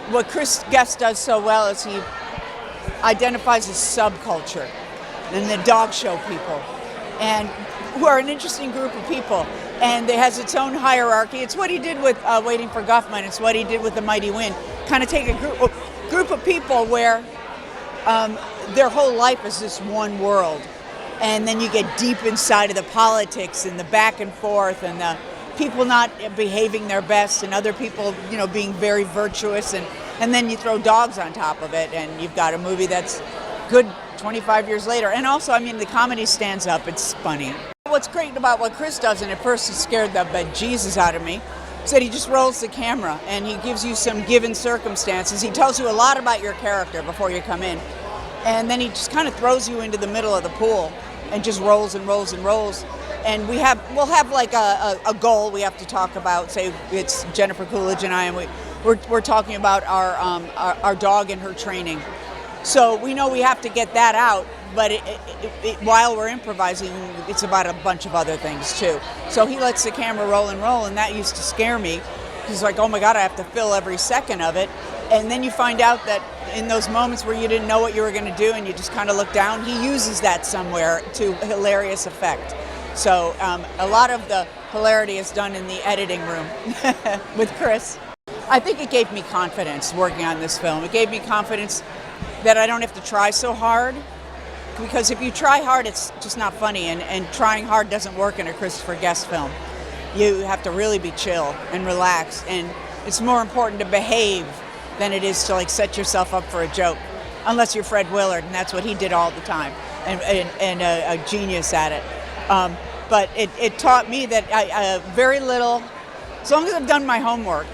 what Chris Guest does so well is he identifies a subculture, and the dog show people, and who are an interesting group of people. And it has its own hierarchy. It's what he did with Waiting for Guffman. It's what he did with The Mighty Wind. Kind of take a group of people where their whole life is this one world. And then you get deep inside of the politics and the back and forth and the people not behaving their best and other people, being very virtuous. And then you throw dogs on top of it and you've got a movie that's good 25 years later. And also, the comedy stands up. It's funny. What's great about what Chris does, and at first it scared the bejesus out of me, is that he just rolls the camera and he gives you some given circumstances. He tells you a lot about your character before you come in. And then he just kind of throws you into the middle of the pool and just rolls and rolls and rolls. And we'll have like a goal we have to talk about. Say it's Jennifer Coolidge and I, and we're talking about our dog and her training. So we know we have to get that out, but while we're improvising, it's about a bunch of other things too. So he lets the camera roll and roll, and that used to scare me. He's like, oh my God, I have to fill every second of it. And then you find out that in those moments where you didn't know what you were going to do and you just kind of look down, he uses that somewhere to hilarious effect. So a lot of the hilarity is done in the editing room with Chris. I think it gave me confidence working on this film. It gave me confidence that I don't have to try so hard, because if you try hard, it's just not funny, and trying hard doesn't work in a Christopher Guest film. You have to really be chill and relax, and it's more important to behave than it is to set yourself up for a joke, unless you're Fred Willard, and that's what he did all the time, and a genius at it. But it taught me that very little, as long as I've done my homework,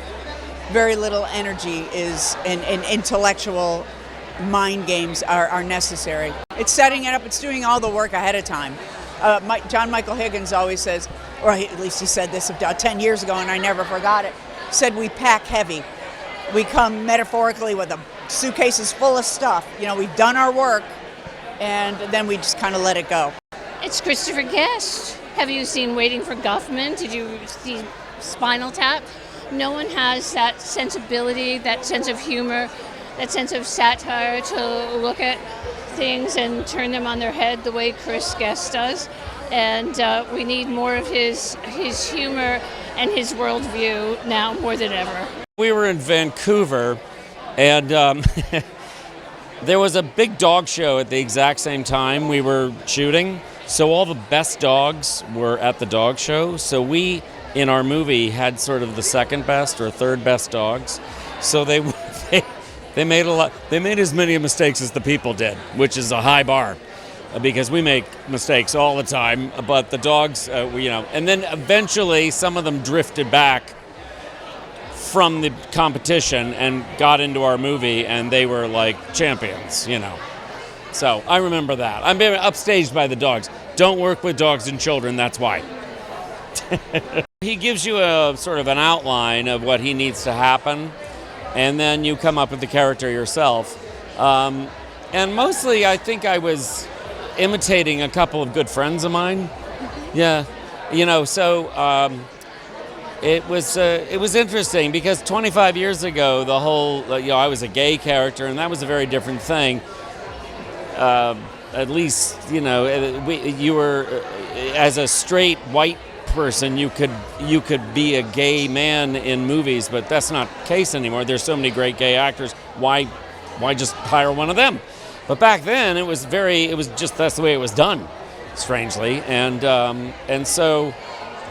very little energy is and intellectual mind games are necessary. It's setting it up, it's doing all the work ahead of time. John Michael Higgins always says, or at least he said this 10 years ago and I never forgot it, said we pack heavy. We come metaphorically with suitcases full of stuff. We've done our work and then we just kind of let it go. It's Christopher Guest. Have you seen Waiting for Guffman? Did you see Spinal Tap? No one has that sensibility, that sense of humor, that sense of satire to look at things and turn them on their head the way Chris Guest does. And we need more of his humor and his worldview now more than ever. We were in Vancouver, and there was a big dog show at the exact same time we were shooting. So all the best dogs were at the dog show. So we, in our movie, had sort of the second best or third best dogs. So they made They made as many mistakes as the people did, which is a high bar, because we make mistakes all the time. But the dogs, and then eventually some of them drifted back from the competition and got into our movie, and they were like champions, So I remember that. I'm being upstaged by the dogs. Don't work with dogs and children, that's why. He gives you a sort of an outline of what he needs to happen, and then you come up with the character yourself. And mostly I think I was imitating a couple of good friends of mine. Yeah, so it was interesting because 25 years ago, the whole, I was a gay character, and that was a very different thing. At least, you were, as a straight white person, you could be a gay man in movies, but that's not the case anymore. There's so many great gay actors. Why just hire one of them? But back then, it was just that's the way it was done, strangely, and so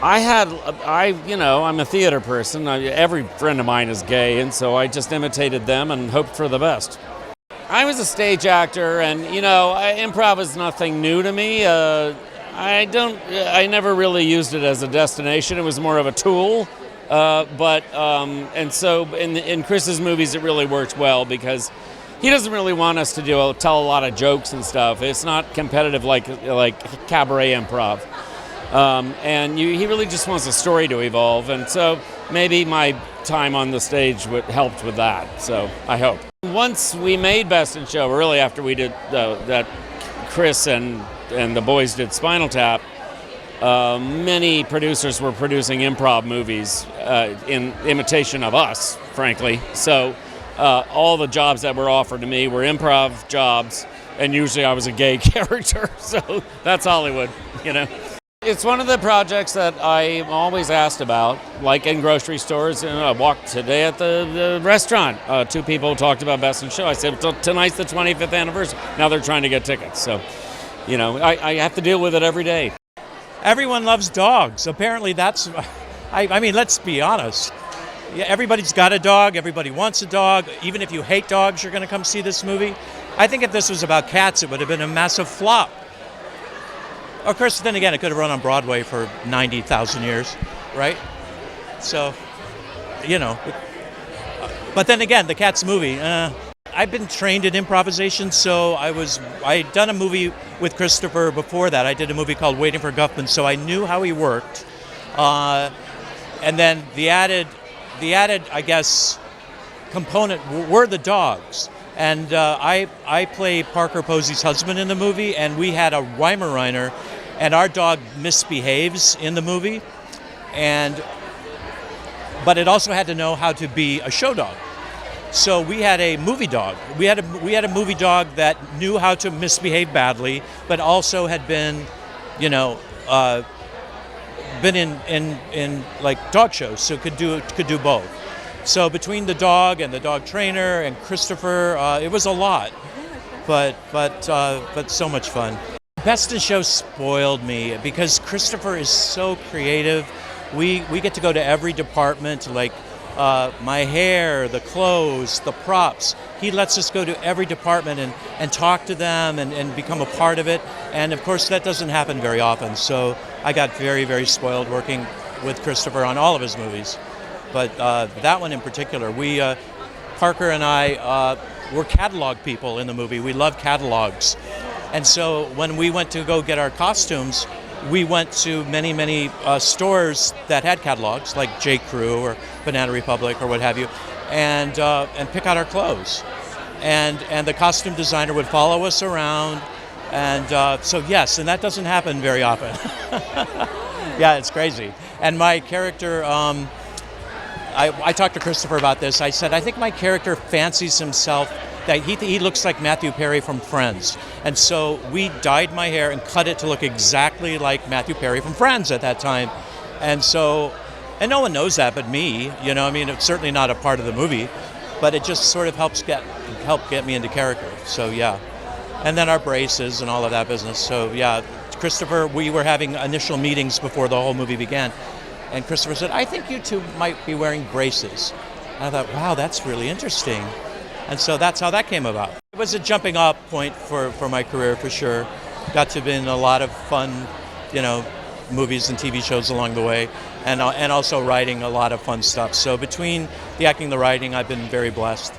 I'm a theater person. Every friend of mine is gay, and so I just imitated them and hoped for the best. I was a stage actor, and improv is nothing new to me. I never really used it as a destination. It was more of a tool. And so in Chris's movies, it really works well because he doesn't really want us to tell a lot of jokes and stuff. It's not competitive like cabaret improv. He really just wants the story to evolve. And so maybe my time on the stage helped with that. So I hope. Once we made Best in Show, really after we did that, Chris and the boys did Spinal Tap, many producers were producing improv movies in imitation of us, frankly. So all the jobs that were offered to me were improv jobs, and usually I was a gay character. So that's Hollywood, you know. It's one of the projects that I'm always asked about, like in grocery stores. And I walked today at the restaurant. 2 people talked about Best in Show. I said, tonight's the 25th anniversary. Now they're trying to get tickets. So, you know, I have to deal with it every day. Everyone loves dogs. Apparently that's, I mean, let's be honest. Yeah, everybody's got a dog. Everybody wants a dog. Even if you hate dogs, you're going to come see this movie. I think if this was about cats, it would have been a massive flop. Of course, then again, it could have run on Broadway for 90,000 years, right? So, you know. But then again, the Cats movie, I've been trained in improvisation, so I'd done a movie with Christopher before that. I did a movie called Waiting for Guffman, so I knew how he worked. And then the added, I guess, component were the dogs. And I play Parker Posey's husband in the movie, and we had a Weimaraner, and our dog misbehaves in the movie, but it also had to know how to be a show dog. So we had a movie dog. We had a movie dog that knew how to misbehave badly, but also had been, you know, been in like dog shows, so could do both. So between the dog and the dog trainer and Christopher, it was a lot, but so much fun. Best in Show spoiled me because Christopher is so creative. We get to go to every department, like my hair, the clothes, the props. He lets us go to every department and talk to them and become a part of it. And of course, that doesn't happen very often. So I got very, very spoiled working with Christopher on all of his movies. But that one in particular, Parker and I were catalog people in the movie. We love catalogs. And so when we went to go get our costumes, we went to many, many stores that had catalogs, like J. Crew or Banana Republic or what have you, and pick out our clothes. And the costume designer would follow us around. And so yes, and that doesn't happen very often. Yeah, it's crazy. And my character, I talked to Christopher about this. I said, I think my character fancies himself that he looks like Matthew Perry from Friends. And so we dyed my hair and cut it to look exactly like Matthew Perry from Friends at that time. And no one knows that but me, you know, I mean, it's certainly not a part of the movie, but it just sort of helped get me into character. So yeah. And then our braces and all of that business. So yeah, Christopher, we were having initial meetings before the whole movie began. And Christopher said, I think you two might be wearing braces. And I thought, wow, that's really interesting. And so that's how that came about. It was a jumping off point for my career, for sure. Got to be in a lot of fun, you know, movies and TV shows along the way, and also writing a lot of fun stuff. So between the acting and the writing, I've been very blessed.